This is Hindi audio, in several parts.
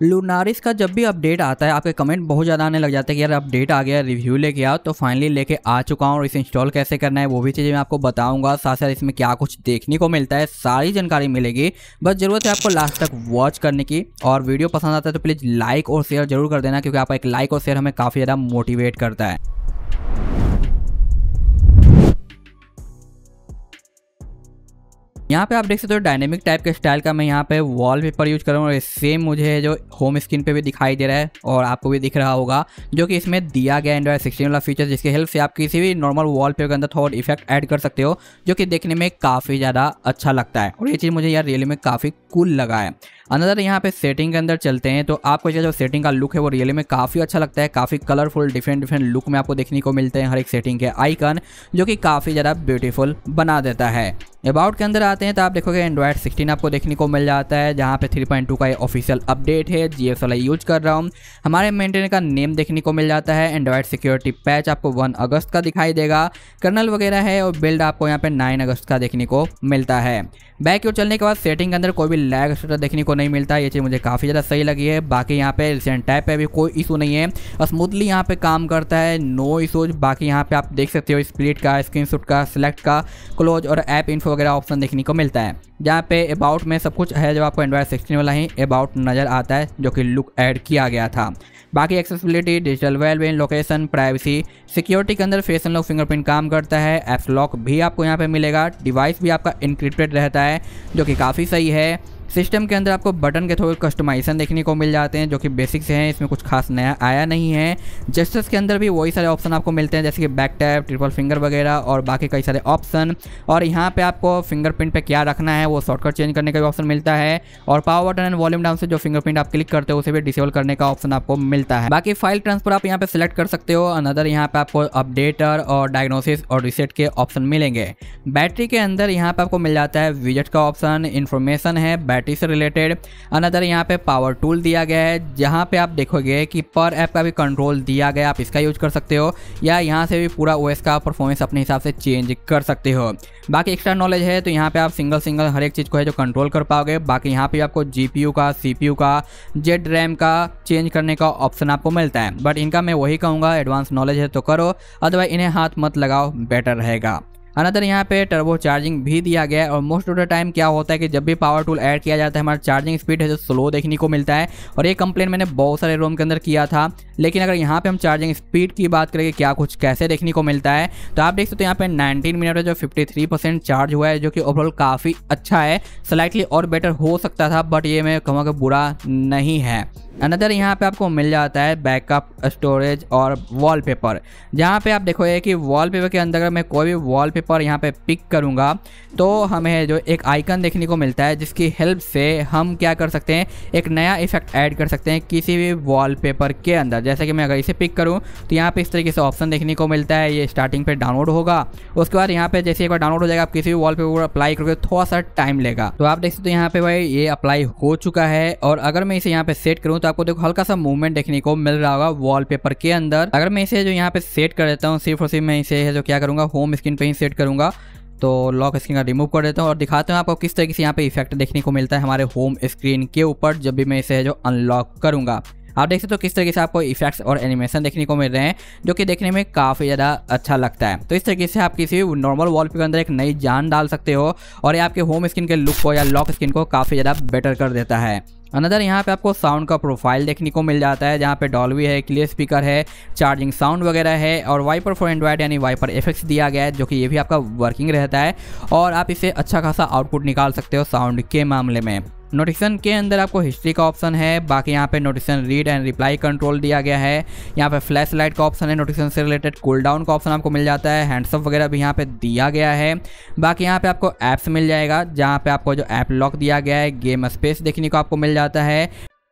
लूनारिस का जब भी अपडेट आता है आपके कमेंट बहुत ज़्यादा आने लग जाते हैं कि यार अपडेट आ गया, रिव्यू लेके आओ। तो फाइनली लेके आ चुका हूँ और इसे इंस्टॉल कैसे करना है वो भी चीज़ें मैं आपको बताऊंगा। साथ साथ इसमें क्या कुछ देखने को मिलता है सारी जानकारी मिलेगी। बस ज़रूरत है आपको लास्ट तक वॉच करने की। और वीडियो पसंद आता है तो प्लीज़ लाइक और शेयर जरूर कर देना, क्योंकि आपका एक लाइक और शेयर हमें काफ़ी ज़्यादा मोटिवेट करता है। यहाँ पे आप देख सकते हो डायनेमिक टाइप के स्टाइल का मैं यहाँ पे वॉलपेपर यूज कर रहा हूँ और सेम मुझे जो होम स्क्रीन पे भी दिखाई दे रहा है और आपको भी दिख रहा होगा, जो कि इसमें दिया गया एंड्रॉइड 16 वाला फीचर, जिसकी हेल्प से आप किसी भी नॉर्मल वॉलपेपर के अंदर थोड़ा इफेक्ट ऐड कर सकते हो, जो कि देखने में काफ़ी ज़्यादा अच्छा लगता है। और ये चीज़ मुझे यार रियली में काफ़ी कूल लगा है। अनदर यहाँ पे सेटिंग के अंदर चलते हैं तो आपको जो सेटिंग का लुक है वो रियली में काफ़ी अच्छा लगता है। काफ़ी कलरफुल डिफरेंट लुक में आपको देखने को मिलते हैं हर एक सेटिंग के आइकन, जो कि काफ़ी ज़्यादा ब्यूटीफुल बना देता है। अबाउट के अंदर आते हैं तो आप देखोगे एंड्रॉइड 16 आपको देखने को मिल जाता है, जहाँ पे 3.2 का ऑफिशियल अपडेट है। GX वाला यूज कर रहा हूँ। हमारे मेंटेनर का नेम देखने को मिल जाता है। एंड्रॉइड सिक्योरिटी पैच आपको 1 अगस्त का दिखाई देगा। कर्नल वगैरह है और बिल्ड आपको यहाँ पे 9 अगस्त का देखने को मिलता है। बैक की ओर चलने के बाद सेटिंग के अंदर कोई भी लैग स्टेटस देखने को नहीं मिलता। ये चीज़ मुझे काफ़ी ज़्यादा सही लगी है। बाकी यहाँ पे रिसेंट टैब पे भी कोई इशू नहीं है, स्मूथली यहाँ पे काम करता है, नो इशूज। बाकी यहाँ पे आप देख सकते हो स्प्लिट का, स्क्रीनशॉट का, सिलेक्ट का, क्लोज और ऐप इन्फो वगैरह ऑप्शन देखने को मिलता है। जहाँ पे अबाउट में सब कुछ है जो आपको एंड्रॉइड 16 वाला ही अबाउट नज़र आता है, जो कि लुक ऐड किया गया था। बाकी accessibility, digital wellbeing, location, privacy, security के अंदर फेस अनलॉक फिंगरप्रिंट काम करता है। ऐप्स लॉक भी आपको यहाँ पे मिलेगा। डिवाइस भी आपका इनक्रिप्टेड रहता है, जो कि काफ़ी सही है। सिस्टम के अंदर आपको बटन के थोड़े कस्टमाइजेशन देखने को मिल जाते हैं, जो कि बेसिक से हैं, इसमें कुछ खास नया आया नहीं है। जेस्चर्स के अंदर भी वही सारे ऑप्शन आपको मिलते हैं, जैसे कि बैक टैप, ट्रिपल फिंगर वगैरह और बाकी कई सारे ऑप्शन। और यहाँ पे आपको फिंगरप्रिंट पे क्या रखना है वो शॉर्टकट चेंज करने का भी ऑप्शन मिलता है। और power button and volume down से जो फिंगरप्रिंट आप क्लिक करते हो उसे भी डिसेबल करने का ऑप्शन आपको मिलता है। बाकी फाइल ट्रांसफर आप यहाँ पे सिलेक्ट कर सकते हो। अनदर यहाँ पे आपको अपडेटर और डायग्नोसिस और रिसेट के ऑप्शन मिलेंगे। बैटरी के अंदर यहाँ पे आपको मिल जाता है विजेट का ऑप्शन, इन्फॉर्मेशन है बैटरी से रिलेटेड। अनदर यहाँ पे पावर टूल दिया गया है, जहाँ पे आप देखोगे कि पर ऐप का भी कंट्रोल दिया गया, आप इसका यूज कर सकते हो या यहाँ से भी पूरा OS का परफॉर्मेंस अपने हिसाब से चेंज कर सकते हो। बाकी एक्स्ट्रा नॉलेज है तो यहाँ पे आप सिंगल हर एक चीज़ को है जो कंट्रोल कर पाओगे। बाकी यहाँ पे आपको GPU का, CPU का, जेड रैम का चेंज करने का ऑप्शन आपको मिलता है। बट इनका मैं वही कहूँगा एडवांस नॉलेज है तो करो, अदरवाइज इन्हें हाथ मत लगाओ, बेटर रहेगा। अनदर यहाँ पे टर्बो चार्जिंग भी दिया गया है। और मोस्ट ऑफ द टाइम क्या होता है कि जब भी पावर टूल ऐड किया जाता है हमारा चार्जिंग स्पीड है जो स्लो देखने को मिलता है। और ये कंप्लेन मैंने बहुत सारे रोम के अंदर किया था। लेकिन अगर यहाँ पे हम चार्जिंग स्पीड की बात करेंगे क्या कुछ कैसे देखने को मिलता है, तो आप देख सकते हो यहाँ पे 19 मिनट में जो 53% चार्ज हुआ है, जो कि ओवरऑल काफ़ी अच्छा है। स्लाइटली और बेटर हो सकता था, बट ये मैं कहूँगा कि बुरा नहीं है। अनदर यहाँ पे आपको मिल जाता है बैकअप, स्टोरेज और वॉलपेपर, जहाँ पे आप देखोगे कि वॉलपेपर के अंदर अगर मैं कोई भी वॉलपेपर यहाँ पे पिक करूँगा तो हमें जो एक आइकन देखने को मिलता है, जिसकी हेल्प से हम क्या कर सकते हैं, एक नया इफेक्ट ऐड कर सकते हैं किसी भी वॉलपेपर के अंदर। जैसे कि मैं अगर इसे पिक करूँ तो यहाँ पे इस तरीके से ऑप्शन देखने को मिलता है। ये स्टार्टिंग पे डाउनलोड होगा, उसके बाद यहाँ पे जैसे एक बार डाउनलोड हो जाएगा आप किसी भी वॉलपेपर अप्लाई करोगे थोड़ा सा टाइम लेगा। तो आप देख सकते हो यहाँ पे भाई ये अप्लाई हो चुका है। और अगर मैं इसे यहाँ पे सेट करूँ तो आपको देखो हल्का सा मूवमेंट देखने को मिल रहा होगा वॉलपेपर के अंदर। अगर मैं इसे जो यहाँ पे सेट कर देता हूँ, सिर्फ और सिर्फ मैं इसे जो क्या करूँगा होम स्क्रीन पे ही सेट करूँगा, तो लॉक स्क्रीन का रिमूव कर देता हूँ और दिखाता हूँ आपको किस तरीके से यहाँ पे इफेक्ट देखने को मिलता है हमारे होम स्क्रीन के ऊपर जब भी मैं इसे जो अनलॉक करूँगा। आप देख सकते हो किस तरीके से आपको इफेक्ट्स और एनिमेशन देखने को मिल रहे हैं, जो कि देखने में काफ़ी ज़्यादा अच्छा लगता है। तो इस तरीके से आप किसी भी नॉर्मल वॉलपेपर के अंदर एक नई जान डाल सकते हो और ये आपके होम स्क्रीन के लुक को या लॉक स्क्रीन को काफ़ी ज़्यादा बेटर कर देता है। अनदर यहाँ पे आपको साउंड का प्रोफाइल देखने को मिल जाता है, जहाँ पे डॉल्बी है, क्लियर स्पीकर है, चार्जिंग साउंड वगैरह है और वाइपर फॉर एंड्रॉइड यानी वाइपर एफएक्स दिया गया है, जो कि ये भी आपका वर्किंग रहता है और आप इसे अच्छा खासा आउटपुट निकाल सकते हो साउंड के मामले में। नोटिफिकेशन के अंदर आपको हिस्ट्री का ऑप्शन है। बाकी यहाँ पे notification read and reply control दिया गया है। यहाँ पे फ्लैश लाइट का ऑप्शन है, नोटिफिकेशन से रिलेटेड कूल डाउन का ऑप्शन आपको मिल जाता है, हैंड्स अप वगैरह भी यहाँ पे दिया गया है। बाकी यहाँ पे आपको ऐप्स मिल जाएगा, जहाँ पे आपको जो ऐप लॉक दिया गया है, गेम स्पेस देखने को आपको मिल जाता है।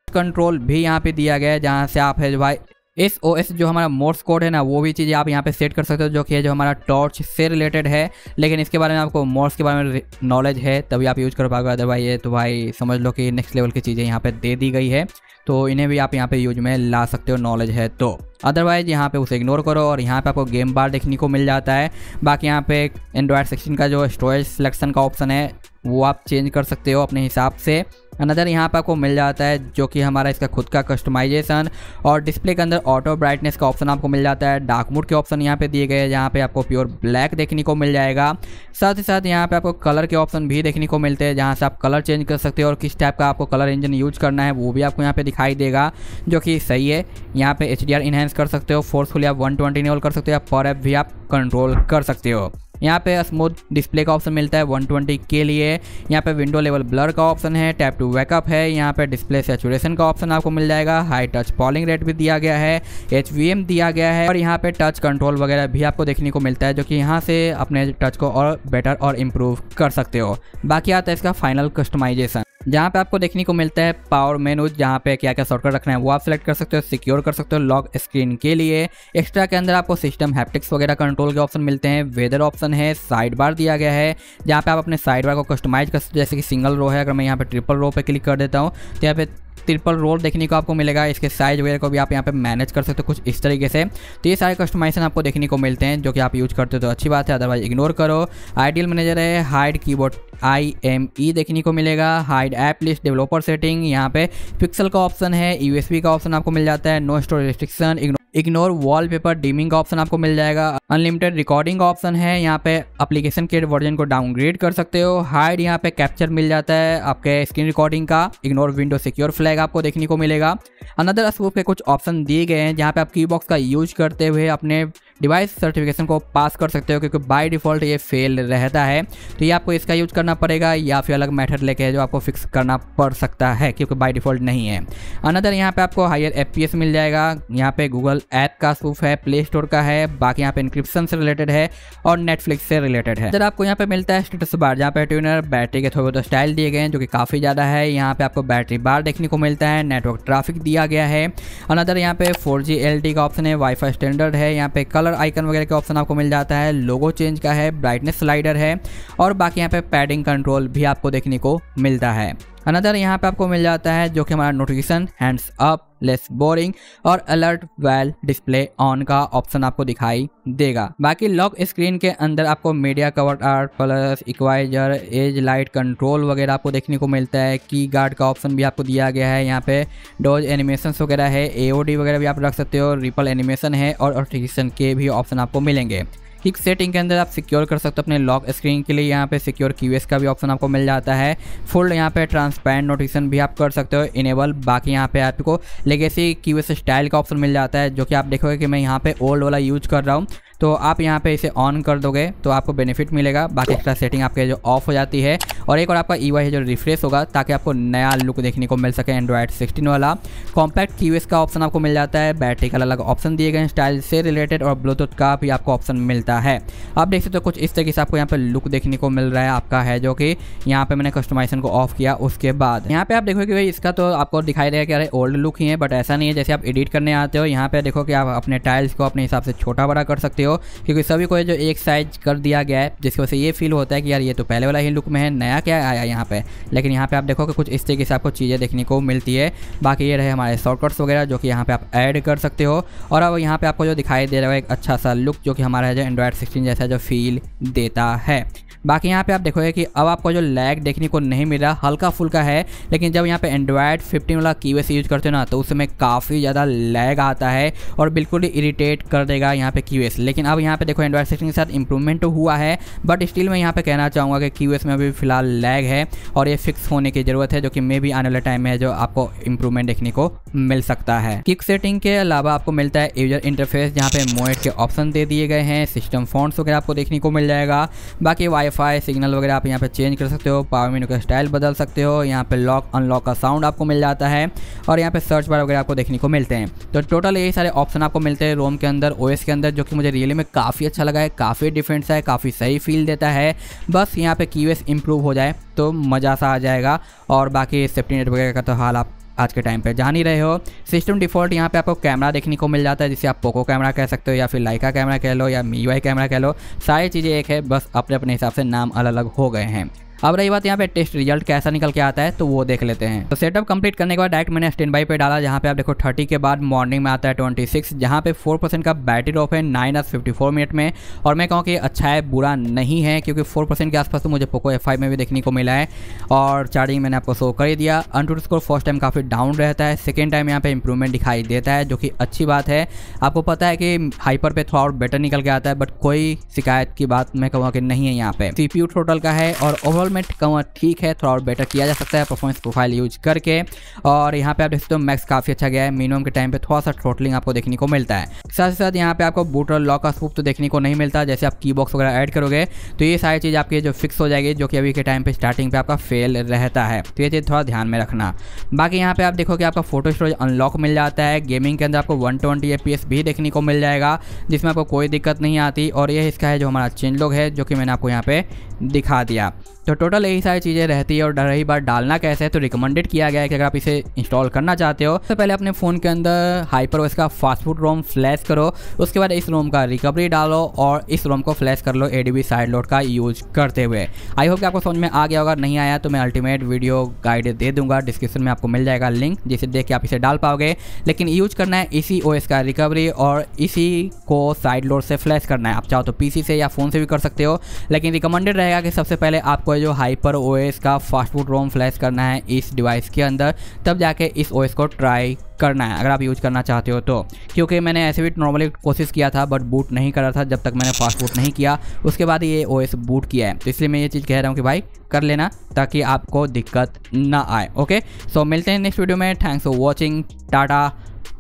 कंट्रोल भी यहाँ पे दिया गया है, जहाँ से आप है जो भाई SOS जो हमारा मोर्स कोड है ना, वो भी चीज़ें आप यहाँ पे सेट कर सकते हो, जो कि है जो हमारा टॉर्च से रिलेटेड है। लेकिन इसके बारे में आपको मोर्स के बारे में नॉलेज है तभी आप यूज कर पाओगे, अदरवाइज ये तो भाई समझ लो कि नेक्स्ट लेवल की चीज़ें यहाँ पे दे दी गई है, तो इन्हें भी आप यहाँ पे यूज में ला सकते हो नॉलेज है तो। अदरवाइज यहाँ पे उसे इग्नोर करो और यहाँ पे आपको गेम बार देखने को मिल जाता है। बाकी यहाँ पे एंड्रॉयड 16 का जो स्टोरेज सिलेक्शन का ऑप्शन है वो आप चेंज कर सकते हो अपने हिसाब से। अनदर यहाँ पे आपको मिल जाता है जो कि हमारा इसका खुद का कस्टमाइजेशन, और डिस्प्ले के अंदर ऑटो ब्राइटनेस का ऑप्शन आपको मिल जाता है। डार्क मोड के ऑप्शन यहाँ पे दिए गए हैं जहाँ पे आपको प्योर ब्लैक देखने को मिल जाएगा। साथ ही साथ यहाँ पे आपको कलर के ऑप्शन भी देखने को मिलते हैं जहाँ से आप कलर चेंज कर सकते हो और किस टाइप का आपको कलर इंजन यूज करना है वो भी आपको यहाँ पे दिखाई देगा, जो कि सही है। यहाँ पे HDR इनहेंस कर सकते हो, फोर्सफुली आप 120 इनेबल कर सकते हो, पर ऐप भी आप कंट्रोल कर सकते हो। यहाँ पे स्मूथ डिस्प्ले का ऑप्शन मिलता है 120 के लिए। यहाँ पे विंडो लेवल ब्लर का ऑप्शन है, टैप टू वेकअप है, यहाँ पे डिस्प्ले सैचुरेशन का ऑप्शन आपको मिल जाएगा, हाई टच पॉलिंग रेट भी दिया गया है, HVM दिया गया है, और यहाँ पे टच कंट्रोल वगैरह भी आपको देखने को मिलता है जो कि यहाँ से अपने टच को और बेटर और इम्प्रूव कर सकते हो। बाकी आता है इसका फाइनल कस्टमाइजेशन जहाँ पे आपको देखने को मिलता है पावर मेनू, जहाँ पे क्या क्या शॉर्टकट रखना है वो आप सिलेक्ट कर सकते हो, सिक्योर कर सकते हो लॉक स्क्रीन के लिए। एक्स्ट्रा के अंदर आपको सिस्टम हैप्टिक्स वगैरह कंट्रोल के ऑप्शन मिलते हैं, वेदर ऑप्शन है, साइड बार दिया गया है जहाँ पे आप अपने साइड बार को कस्टमाइज कर सकते हो। जैसे कि सिंगल रो है, अगर मैं यहाँ पे ट्रिपल रो पे क्लिक कर देता हूँ तो यहाँ पे ट्रिपल रोल देखने को आपको मिलेगा। इसके साइज वगैरह को भी आप यहाँ पे मैनेज कर सकते हो कुछ इस तरीके से। तो ये सारे कस्टमाइजेशन आपको देखने को मिलते हैं जो कि आप यूज करते हो तो अच्छी बात है, अदरवाइज इग्नोर करो। आइडियल मैनेजर है, हाइड कीबोर्ड IME देखने को मिलेगा, hide app list, developer setting, यहाँ पे पिक्सल का ऑप्शन है, USB का ऑप्शन आपको मिल जाता है, no storage restriction, ignore wallpaper dimming का ऑप्शन आपको मिल जाएगा, अनलिमिटेड रिकॉर्डिंग का ऑप्शन है, यहाँ पे एप्लीकेशन के वर्जन को डाउनग्रेड कर सकते हो, हाइड यहाँ पे कैप्चर मिल जाता है आपके स्क्रीन रिकॉर्डिंग का, इग्नोर विंडो सिक्योर फ्लैग आपको देखने को मिलेगा। अनदर स्पूफ के कुछ ऑप्शन दिए गए हैं जहाँ पे आप कीबॉक्स का यूज करते हुए अपने डिवाइस सर्टिफिकेशन को पास कर सकते हो, क्योंकि बाय डिफ़ॉल्ट ये फेल रहता है तो ये आपको इसका यूज करना पड़ेगा या फिर अलग मेथड लेके जो आपको फिक्स करना पड़ सकता है क्योंकि बाय डिफ़ॉल्ट नहीं है। अनदर यहाँ पे आपको हायर FPS मिल जाएगा, यहाँ पे गूगल ऐप का स्पूफ है, प्ले स्टोर का है, बाकी यहाँ पे इंक्रिप्शन से रिलेटेड है और नेटफ्लिक्स से रिलेटेड है। अगर आपको यहाँ पे मिलता है स्टेटस बार जहाँ पे ट्यूनर बैटरी के थोड़े बहुत स्टाइल दिए गए हैं जो कि काफ़ी ज़्यादा है। यहाँ पे आपको बैटरी बार देखने को मिलता है, नेटवर्क ट्रैफिक दिया गया है। अनदर यहाँ पे 4G LTE का ऑप्शन है, वाईफाई स्टैंडर्ड है, यहाँ पे कलर आइकन वगैरह के ऑप्शन आपको मिल जाता है, लोगो चेंज का है, ब्राइटनेस स्लाइडर है और बाकी यहाँ पे पैडिंग कंट्रोल भी आपको देखने को मिलता है। अनदर यहाँ पे आपको मिल जाता है जो कि हमारा notification, hands up, less boring और अलर्ट वेल डिस्प्ले ऑन का ऑप्शन आपको दिखाई देगा। बाकी लॉक स्क्रीन के अंदर आपको media cover art plus equalizer, edge light control वगैरह आपको देखने को मिलता है, की गार्ड का ऑप्शन भी आपको दिया गया है, यहाँ पे डोज एनिमेशन वगैरह है, AOD वगैरह भी आप रख सकते हो, रिपल एनिमेशन है और नोटिफिकेशन के भी ऑप्शन आपको मिलेंगे। किक सेटिंग के अंदर आप सिक्योर कर सकते हो अपने लॉक स्क्रीन के लिए, यहाँ पे सिक्योर QoS का भी ऑप्शन आपको मिल जाता है, फुल यहाँ पे ट्रांसपेरेंट नोटिफिकेशन भी आप कर सकते हो इनेबल। बाकी यहाँ पे आपको लेगेसी QoS स्टाइल का ऑप्शन मिल जाता है जो कि आप देखोगे कि मैं यहाँ पे ओल्ड वाला यूज कर रहा हूँ तो आप यहाँ पे इसे ऑन कर दोगे तो आपको बेनिफिट मिलेगा। बाकी एक्स्ट्रा सेटिंग आपके जो ऑफ हो जाती है और एक और आपका EY है जो रिफ्रेश होगा ताकि आपको नया लुक देखने को मिल सके एंड्रॉयड 16 वाला। कॉम्पैक्ट QoS का ऑप्शन आपको मिल जाता है, बैटरी का अलग ऑप्शन दिए गए हैं स्टाइल से रिलेटेड और ब्लूटूथ का भी आपको ऑप्शन मिलता है। आप देख सकते हो कुछ इस तरीके से आपको यहाँ पे लुक देखने को मिल रहा है आपका है जो कि यहाँ पे मैंने कस्टमाइजेशन को ऑफ किया उसके बाद यहाँ पे आप देखोगे कि भाई इसका तो आपको दिखाई देगा कि अरे ओल्ड लुक ही है, बट ऐसा नहीं है। जैसे आप एडिट करने आते हो यहाँ पे देखो कि आप अपने टाइल्स को अपने हिसाब से छोटा बड़ा कर सकते हो, क्योंकि सभी को जो एक साइज कर दिया गया है जिसकी वजह से ये फील होता है कि यार ये तो पहले वाला ही लुक में है, नया क्या आया यहाँ पे। लेकिन यहाँ पे आप देखो कि कुछ इस तरीके से आपको चीज़ें देखने को मिलती है। बाकी ये रहे हमारे शॉर्टकट्स वगैरह जो कि यहाँ पे आप ऐड कर सकते हो और अब यहाँ पे आपको जो दिखाई दे रहा है एक अच्छा सा लुक जो कि हमारा है जो एंड्रॉयड 16 जैसा जो फील देता है। बाकी यहाँ पे आप देखोगे कि अब आपको जो लैग देखने को नहीं मिल रहा, हल्का फुल्का है, लेकिन जब यहाँ पे एंड्रॉयड 15 वाला QoS यूज करते हो ना तो उसमें काफ़ी ज़्यादा लैग आता है और बिल्कुल ही इरिटेट कर देगा यहाँ पे QoS। लेकिन अब यहाँ पे देखो एंड्रॉयड 16 के साथ इंप्रूवमेंट तो हुआ है, बट स्टिल मैं यहाँ पे कहना चाहूँगा कि QoS में अभी फिलहाल लैग है और ये फिक्स होने की ज़रूरत है, जो कि मे भी आने वाले टाइम में जो आपको इंप्रूवमेंट देखने को मिल सकता है। किक सेटिंग के अलावा आपको मिलता है यूजर इंटरफेस जहाँ पे मोड के ऑप्शन दे दिए गए हैं, सिस्टम फॉन्ट्स वगैरह आपको देखने को मिल जाएगा। बाकी वाईफाई सिग्नल वगैरह आप यहाँ पे चेंज कर सकते हो, पावर मेनू का स्टाइल बदल सकते हो, यहाँ पे लॉक अनलॉक का साउंड आपको मिल जाता है और यहाँ पे सर्च बार वगैरह आपको देखने को मिलते हैं। तो टोटल यही सारे ऑप्शन आपको मिलते हैं रोम के अंदर, OS के अंदर, जो कि मुझे रियली में काफ़ी अच्छा लगा है, काफ़ी डिफरेंट सा है, काफ़ी सही फील देता है। बस यहाँ पे QoS इंप्रूव हो जाए तो मज़ा सा आ जाएगा और बाकी सेफ्टी नेट वगैरह का तो हाल आप आज के टाइम पे जान ही रहे हो। सिस्टम डिफ़ॉल्ट यहाँ पे आपको कैमरा देखने को मिल जाता है जिसे आप पोको कैमरा कह सकते हो या फिर लाइका कैमरा कह लो या MIUI कैमरा कह लो, सारी चीज़ें एक है, बस अपने अपने हिसाब से नाम अलग अलग हो गए हैं। अब रही बात यहाँ पे टेस्ट रिजल्ट कैसा निकल के आता है तो वो देख लेते हैं। तो सेटअप कंप्लीट करने के बाद डायरेक्ट मैंने स्टैंड बाई पे डाला, जहाँ पे आप देखो 30 के बाद मॉर्निंग में आता है 26, जहाँ पे 4% का बैटरी ड्रॉप है 9:54 मिनट में। और मैं कहूँ कि अच्छा है, बुरा नहीं है, क्योंकि 4% के आसपास तो मुझे पोको F5 में भी देखने को मिला है। और चार्जिंग मैंने आपको शो कर ही दिया। AnTuTu स्कोर फर्स्ट टाइम काफ़ी डाउन रहता है, सेकेंड टाइम यहाँ पे इंप्रूवमेंट दिखाई देता है, जो कि अच्छी बात है। आपको पता है कि हाइपर पे थोड़ा और बेटर निकल के आता है, बट कोई शिकायत की बात मैं कहूँगा कि नहीं है। यहाँ पे CPU टोटल का है और ओवरऑल में कहूँगा ठीक है, थोड़ा और बेटर किया जा सकता है परफॉर्मेंस प्रोफाइल यूज करके। और यहाँ पे आप देख सकते हो मैक्स काफ़ी अच्छा गया है, मिनिमम के टाइम पे थोड़ा सा थ्रोटलिंग आपको देखने को मिलता है। साथ ही साथ यहाँ पे आपको बूट और लॉक का स्पूफ तो देखने को नहीं मिलता। जैसे आप कीबॉक्स वगैरह ऐड करोगे तो ये सारी चीज़ आपकी जो फिक्स हो जाएगी, जो कि अभी के टाइम पे स्टार्टिंग पे आपका फेल रहता है, तो ये चीज़ थोड़ा ध्यान में रखना। बाकी यहाँ पे आप देखो कि आपका फोटो स्टोरेज अनलॉक मिल जाता है। गेमिंग के अंदर आपको 120 FPS भी देखने को मिल जाएगा, जिसमें आपको कोई दिक्कत नहीं आती। और ये इसका है जो हमारा चेंज लॉग है, जो कि मैंने आपको यहाँ पे दिखा दिया। तो टोटल यही सारी चीज़ें रहती है। और रही बात डालना कैसे है, तो रिकमेंडेड किया गया है कि अगर आप इसे इंस्टॉल करना चाहते हो तो पहले अपने फ़ोन के अंदर HyperOS का फास्टफूड रोम फ्लैश करो, उसके बाद इस रोम का रिकवरी डालो और इस रोम को फ्लैश कर लो ADB साइड लोड का यूज करते हुए। आई होप कि आपको समझ में आ गया होगा। नहीं आया तो मैं अल्टीमेट वीडियो गाइड दे दूंगा, डिस्क्रिप्शन में आपको मिल जाएगा लिंक, जिसे देख के आप इसे डाल पाओगे। लेकिन यूज करना है इसी OS का रिकवरी और इसी को साइड लोड से फ्लैश करना है। आप चाहो तो PC से या फ़ोन से भी कर सकते हो, लेकिन रिकमेंडेड रहेगा कि सबसे पहले आपको जो HyperOS का फास्टफूड रोम फ्लैश करना है इस डिवाइस के अंदर, तब जाके इस OS को ट्राई करना है अगर आप यूज करना चाहते हो तो। क्योंकि मैंने ऐसे भी नॉर्मली कोशिश किया था, बट बूट नहीं कर रहा था जब तक मैंने फास्ट बूट नहीं किया, उसके बाद ये OS बूट किया है। तो इसलिए मैं ये चीज़ कह रहा हूँ कि भाई कर लेना, ताकि आपको दिक्कत ना आए। ओके, सो मिलते हैं नेक्स्ट वीडियो में। Thanks for watching, tata,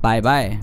bye bye.